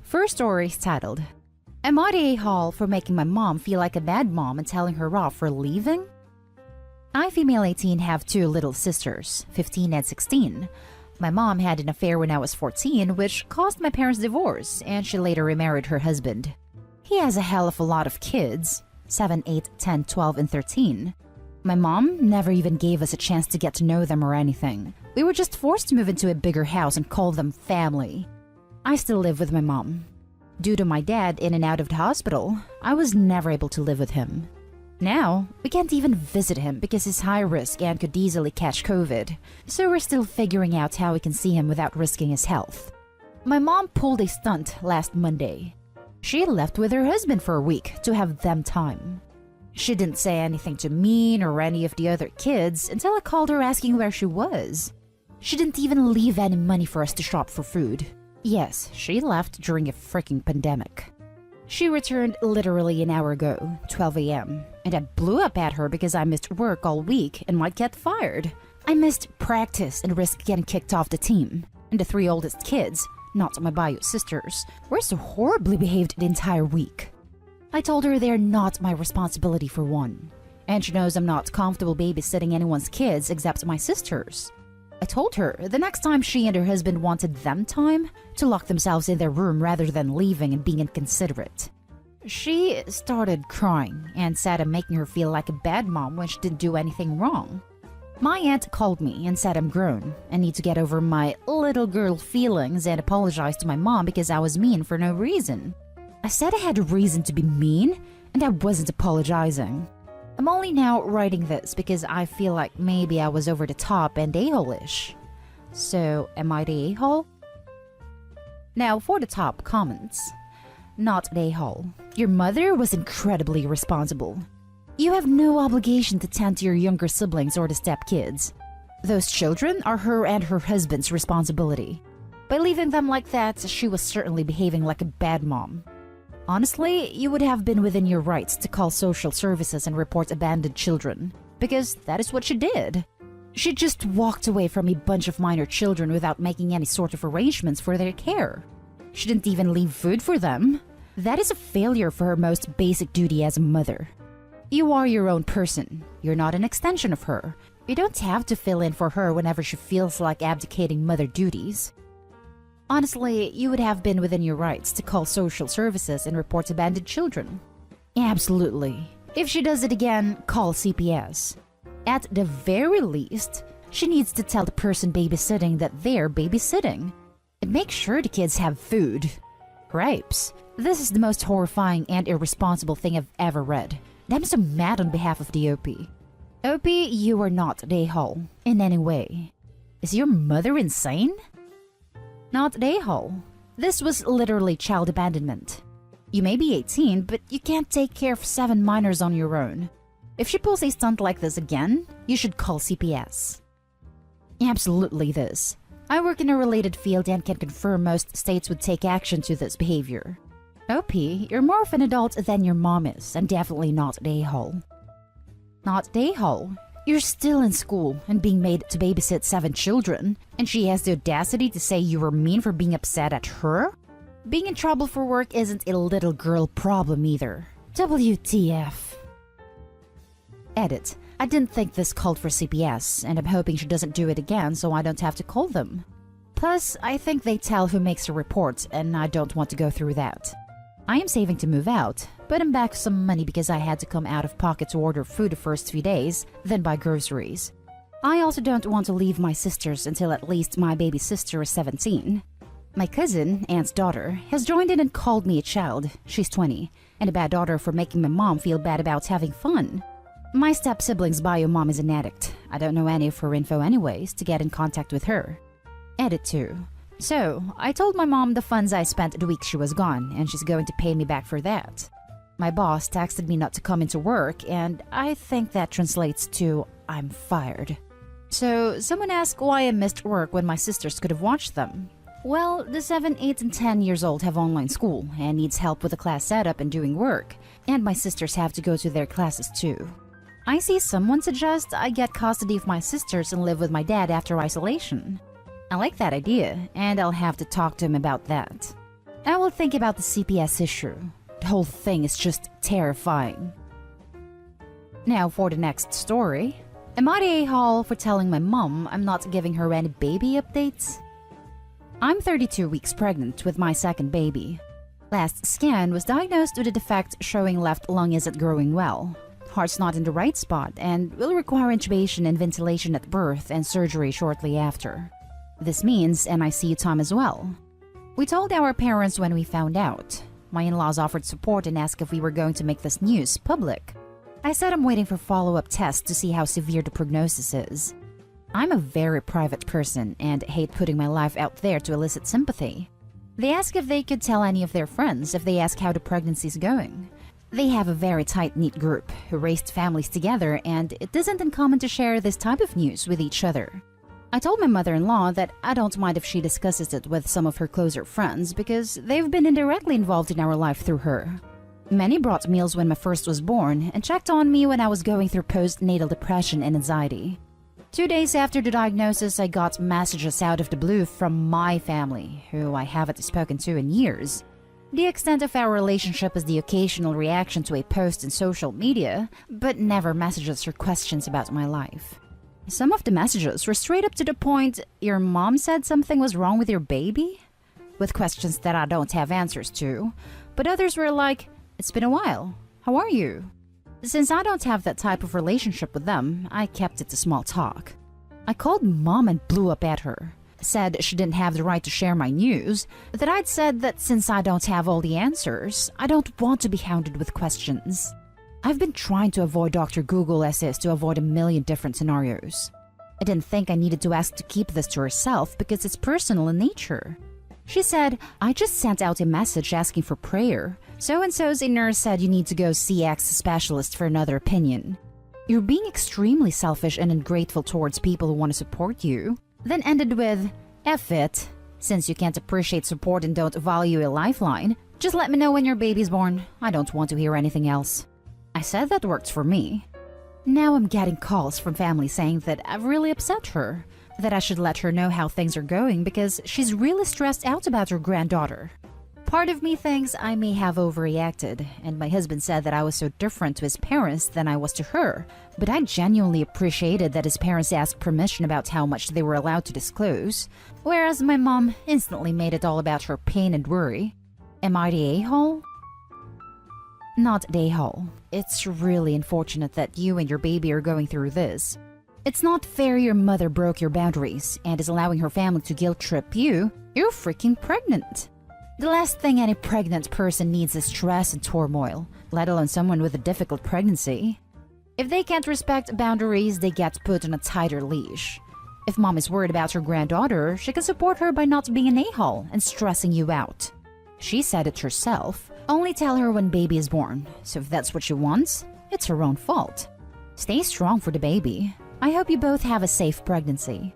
First story is titled, Am I the a-hole for making my mom feel like a bad mom and telling her off for leaving? I, female 18, have two little sisters, 15 and 16. My mom had an affair when I was 14, which caused my parents' divorce, and she later remarried her husband. He has a hell of a lot of kids, 7, 8, 10, 12, and 13. My mom never even gave us a chance to get to know them or anything. We were just forced to move into a bigger house and call them family. I still live with my mom. Due to my dad in and out of the hospital, I was never able to live with him. Now, we can't even visit him because he's high risk and could easily catch COVID, so we're still figuring out how we can see him without risking his health. My mom pulled a stunt last Monday. She left with her husband for a week to have them time. She didn't say anything to me or any of the other kids until I called her asking where she was. She didn't even leave any money for us to shop for food. Yes, she left during a freaking pandemic. She returned literally an hour ago, 12 a.m., and I blew up at her because I missed work all week and might get fired. I missed practice and risked getting kicked off the team. And the three oldest kids, not my bio sisters, were so horribly behaved the entire week. I told her they're not my responsibility for one, and she knows I'm not comfortable babysitting anyone's kids except my sisters. I told her the next time she and her husband wanted them time to lock themselves in their room rather than leaving and being inconsiderate. She started crying and said I'm making her feel like a bad mom when she didn't do anything wrong. My aunt called me and said I'm grown and need to get over my little girl feelings and apologize to my mom because I was mean for no reason. I said I had a reason to be mean and I wasn't apologizing. I'm only now writing this because I feel like maybe I was over the top and a-hole-ish. So, am I the a-hole? Now, for the top comments. Not the a-hole. Your mother was incredibly responsible. You have no obligation to tend to your younger siblings or the stepkids. Those children are her and her husband's responsibility. By leaving them like that, she was certainly behaving like a bad mom. Honestly, you would have been within your rights to call social services and report abandoned children, because that is what she did. She just walked away from a bunch of minor children without making any sort of arrangements for their care. She didn't even leave food for them. That is a failure for her most basic duty as a mother. You are your own person. You're not an extension of her. You don't have to fill in for her whenever she feels like abdicating mother duties. Honestly, you would have been within your rights to call social services and report abandoned children. Absolutely. If she does it again, call CPS. At the very least, she needs to tell the person babysitting that they're babysitting. And make sure the kids have food. Grapes. This is the most horrifying and irresponsible thing I've ever read. I'm so mad on behalf of the OP. OP, you are not the a-hole in any way. Is your mother insane? Not the a-hole. This was literally child abandonment. You may be 18, but you can't take care of 7 minors on your own. If she pulls a stunt like this again, you should call CPS. Absolutely this. I work in a related field and can confirm most states would take action to this behavior. OP, you're more of an adult than your mom is, and definitely not the a-hole. Not the a-hole. You're still in school and being made to babysit 7 children, and she has the audacity to say you were mean for being upset at her? Being in trouble for work isn't a little girl problem either. WTF. Edit. I didn't think this called for CPS, and I'm hoping she doesn't do it again so I don't have to call them. Plus, I think they tell who makes a report, and I don't want to go through that. I am saving to move out, but I'm back some money because I had to come out of pocket to order food the first few days, then buy groceries. I also don't want to leave my sisters until at least my baby sister is 17. My cousin, aunt's daughter, has joined in and called me a child, she's 20, and a bad daughter for making my mom feel bad about having fun. My step-sibling's bio mom is an addict. I don't know any of her info anyways to get in contact with her. Edit 2. So, I told my mom the funds I spent the week she was gone, and she's going to pay me back for that. My boss texted me not to come into work, and I think that translates to I'm fired. So, someone asked why I missed work when my sisters could have watched them. Well, the 7, 8, and 10 years old have online school and needs help with the class setup and doing work, and my sisters have to go to their classes too. I see someone suggest I get custody of my sisters and live with my dad after isolation. I like that idea, and I'll have to talk to him about that. I will think about the CPS issue. The whole thing is just terrifying. Now for the next story. Am I the a-hole for telling my mom I'm not giving her any baby updates? I'm 32 weeks pregnant with my second baby. Last scan was diagnosed with a defect showing left lung isn't growing well. Heart's not in the right spot and will require intubation and ventilation at birth and surgery shortly after. This means NICU time as well. We told our parents when we found out. My in-laws offered support and asked if we were going to make this news public. I said I'm waiting for follow-up tests to see how severe the prognosis is. I'm a very private person and hate putting my life out there to elicit sympathy. They asked if they could tell any of their friends if they ask how the pregnancy's going. They have a very tight-knit group who raised families together, and it isn't uncommon to share this type of news with each other. I told my mother-in-law that I don't mind if she discusses it with some of her closer friends because they've been indirectly involved in our life through her. Many brought meals when my first was born and checked on me when I was going through postnatal depression and anxiety. 2 days after the diagnosis, I got messages out of the blue from my family, who I haven't spoken to in years. The extent of our relationship is the occasional reaction to a post in social media, but never messages or questions about my life. Some of the messages were straight up to the point, "Your mom said something was wrong with your baby?" with questions that I don't have answers to, but others were like, "It's been a while. How are you?" Since I don't have that type of relationship with them, I kept it to small talk. I called Mom and blew up at her. Said she didn't have the right to share my news, that I'd said that since I don't have all the answers, I don't want to be hounded with questions. I've been trying to avoid Dr. Google essays to avoid a million different scenarios. I didn't think I needed to ask to keep this to herself because it's personal in nature. She said, "I just sent out a message asking for prayer. So-and-so's a nurse said you need to go see X specialist for another opinion. You're being extremely selfish and ungrateful towards people who want to support you." Then ended with, "F it. Since you can't appreciate support and don't value a lifeline, just let me know when your baby's born. I don't want to hear anything else." I said that worked for me. Now I'm getting calls from family saying that I've really upset her, that I should let her know how things are going because she's really stressed out about her granddaughter. Part of me thinks I may have overreacted, and my husband said that I was so different to his parents than I was to her, but I genuinely appreciated that his parents asked permission about how much they were allowed to disclose, whereas my mom instantly made it all about her pain and worry. Am I the a-hole? Not the a-hole. It's really unfortunate that you and your baby are going through this. It's not fair your mother broke your boundaries and is allowing her family to guilt trip you. You're freaking pregnant. The last thing any pregnant person needs is stress and turmoil, let alone someone with a difficult pregnancy. If they can't respect boundaries, they get put on a tighter leash. If mom is worried about her granddaughter, she can support her by not being an a-hole and stressing you out. She said it herself. Only tell her when baby is born, so if that's what she wants, it's her own fault. Stay strong for the baby. I hope you both have a safe pregnancy.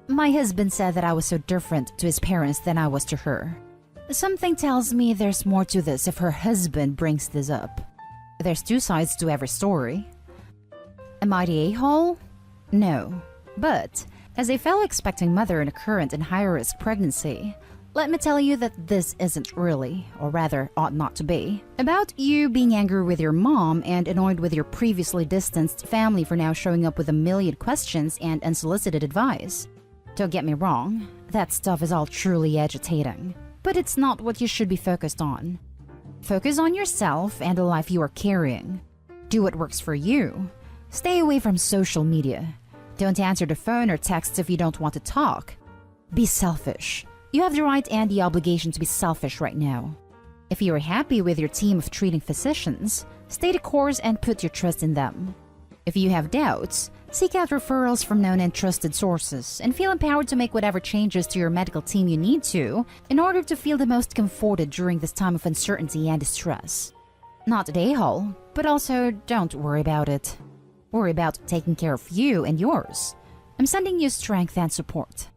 My husband said that I was so different to his parents than I was to her. Something tells me there's more to this if her husband brings this up. There's two sides to every story. Am I the a-hole? No. But, as a fellow expecting mother in a current and high-risk pregnancy, let me tell you that this isn't really, or rather ought not to be, about you being angry with your mom and annoyed with your previously distanced family for now showing up with a million questions and unsolicited advice. Don't get me wrong, that stuff is all truly agitating. But it's not what you should be focused on. Focus on yourself and the life you are carrying. Do what works for you. Stay away from social media. Don't answer the phone or texts if you don't want to talk. Be selfish. You have the right and the obligation to be selfish right now. If you are happy with your team of treating physicians, stay the course and put your trust in them. If you have doubts, seek out referrals from known and trusted sources and feel empowered to make whatever changes to your medical team you need to in order to feel the most comforted during this time of uncertainty and distress. Not a a-hole, but also don't worry about it. Worry about taking care of you and yours. I'm sending you strength and support.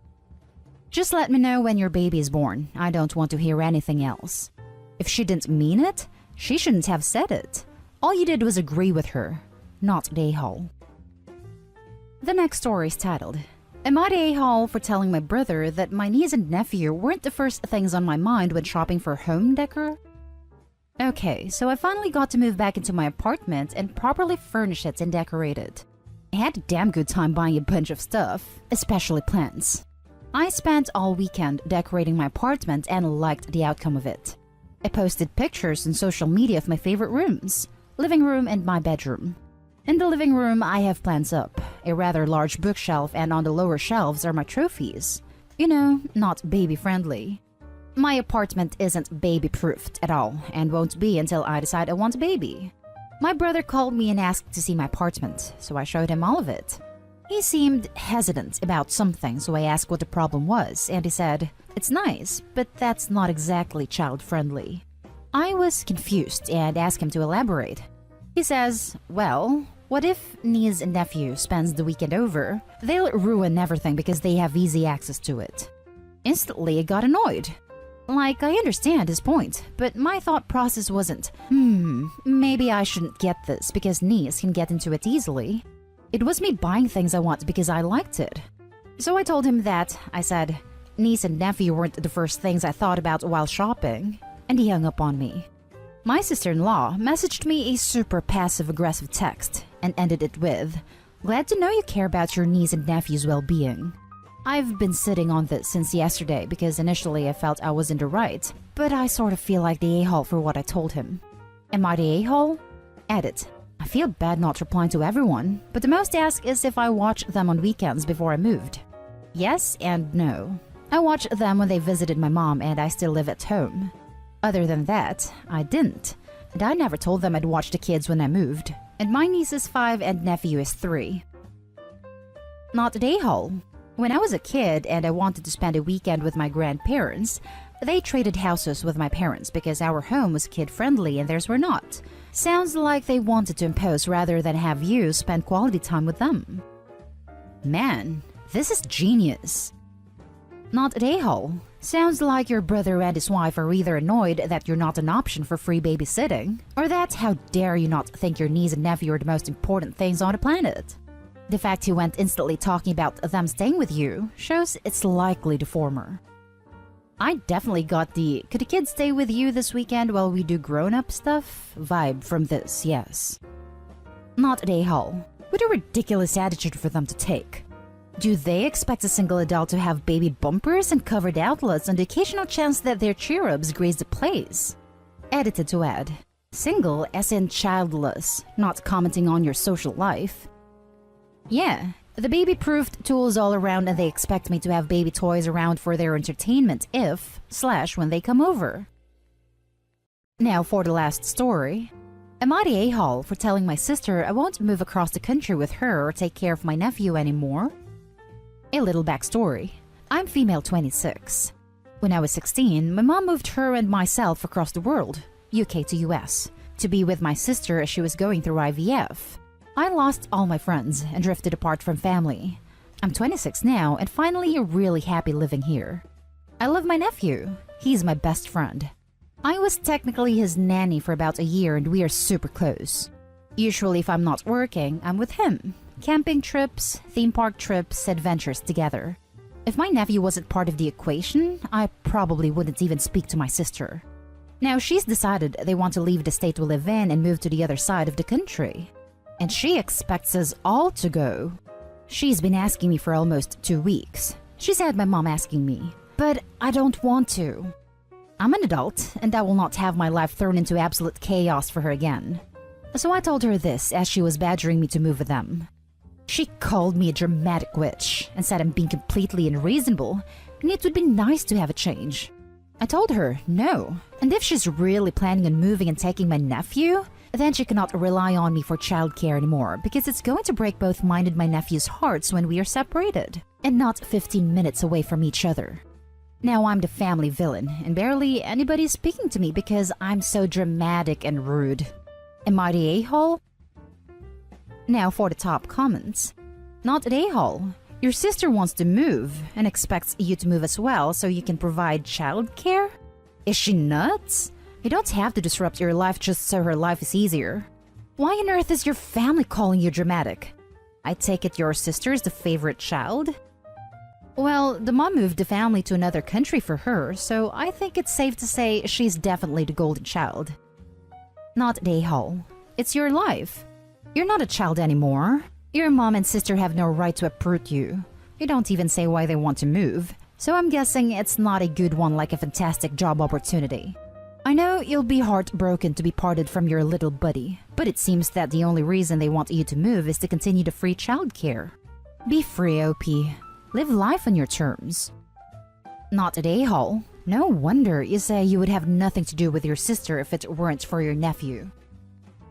Just let me know when your baby is born. I don't want to hear anything else. If she didn't mean it, she shouldn't have said it. All you did was agree with her. Not a-hole. The next story is titled, Am I the a-hole for telling my brother that my niece and nephew weren't the first things on my mind when shopping for home decor? Okay, so I finally got to move back into my apartment and properly furnish it and decorate it. I had a damn good time buying a bunch of stuff, especially plants. I spent all weekend decorating my apartment and liked the outcome of it. I posted pictures on social media of my favorite rooms, living room and my bedroom. In the living room, I have plants up, a rather large bookshelf, and on the lower shelves are my trophies. You know, not baby-friendly. My apartment isn't baby-proofed at all, and won't be until I decide I want a baby. My brother called me and asked to see my apartment, so I showed him all of it. He seemed hesitant about something, so I asked what the problem was, and he said, "It's nice, but that's not exactly child-friendly." I was confused and asked him to elaborate. He says, "Well, what if niece and nephew spends the weekend over? They'll ruin everything because they have easy access to it." Instantly, I got annoyed. Like, I understand his point, but my thought process wasn't, maybe I shouldn't get this because niece can get into it easily. It was me buying things I want because I liked it. So I told him that, I said, niece and nephew weren't the first things I thought about while shopping, and he hung up on me. My sister-in-law messaged me a super passive-aggressive text and ended it with, "Glad to know you care about your niece and nephew's well-being." I've been sitting on this since yesterday because initially I felt I was in the right, but I sort of feel like the a-hole for what I told him. Am I the a-hole? Edit. I feel bad not replying to everyone, but the most asked is if I watch them on weekends before I moved. Yes and no. I watched them when they visited my mom and I still live at home. Other than that, I didn't. And I never told them I'd watch the kids when I moved. And my niece is 5 and nephew is 3. Not the a-hole. When I was a kid and I wanted to spend a weekend with my grandparents, they traded houses with my parents because our home was kid-friendly and theirs were not. Sounds like they wanted to impose rather than have you spend quality time with them. Man, this is genius. Not an a-hole. Sounds like your brother and his wife are either annoyed that you're not an option for free babysitting, or that how dare you not think your niece and nephew are the most important things on the planet. The fact he went instantly talking about them staying with you shows it's likely the former. I definitely got the "could the kids stay with you this weekend while we do grown-up stuff" vibe from this, yes. Not an a-hole. What a ridiculous attitude for them to take. Do they expect a single adult to have baby bumpers and covered outlets on the occasional chance that their cherubs graze the place? Edited to add, single as in childless, not commenting on your social life. Yeah, the baby-proofed tools all around and they expect me to have baby toys around for their entertainment when they come over. Now for the last story. Am I the a-hole for telling my sister I won't move across the country with her or take care of my nephew anymore? A little backstory. I'm female 26. When I was 16, my mom moved her and myself across the world, UK to US, to be with my sister as she was going through IVF. I lost all my friends and drifted apart from family. I'm 26 now and finally really happy living here. I love my nephew. He's my best friend. I was technically his nanny for about a year and we are super close. Usually if I'm not working, I'm with him. Camping trips, theme park trips, adventures together. If my nephew wasn't part of the equation, I probably wouldn't even speak to my sister. Now she's decided they want to leave the state we live in and move to the other side of the country. And she expects us all to go. She's been asking me for almost 2 weeks. She's had my mom asking me, but I don't want to. I'm an adult, and I will not have my life thrown into absolute chaos for her again. So I told her this as she was badgering me to move with them. She called me a dramatic witch and said I'm being completely unreasonable and it would be nice to have a change. I told her no, and if she's really planning on moving and taking my nephew, then she cannot rely on me for childcare anymore because it's going to break both mine and my nephew's hearts when we are separated and not 15 minutes away from each other. Now I'm the family villain and barely anybody's speaking to me because I'm so dramatic and rude. Am I the a-hole? Now for the top comments. Not an a-hole. Your sister wants to move and expects you to move as well so you can provide childcare? Is she nuts? You don't have to disrupt your life just so her life is easier. Why on earth is your family calling you dramatic? I take it your sister is the favorite child? Well, the mom moved the family to another country for her, so I think it's safe to say she's definitely the golden child. Not the a-hole. It's your life. You're not a child anymore. Your mom and sister have no right to uproot you. You don't even say why they want to move, so I'm guessing it's not a good one like a fantastic job opportunity. I know you'll be heartbroken to be parted from your little buddy, but it seems that the only reason they want you to move is to continue the free childcare. Be free, OP. Live life on your terms. Not at a-hole. No wonder you say you would have nothing to do with your sister if it weren't for your nephew.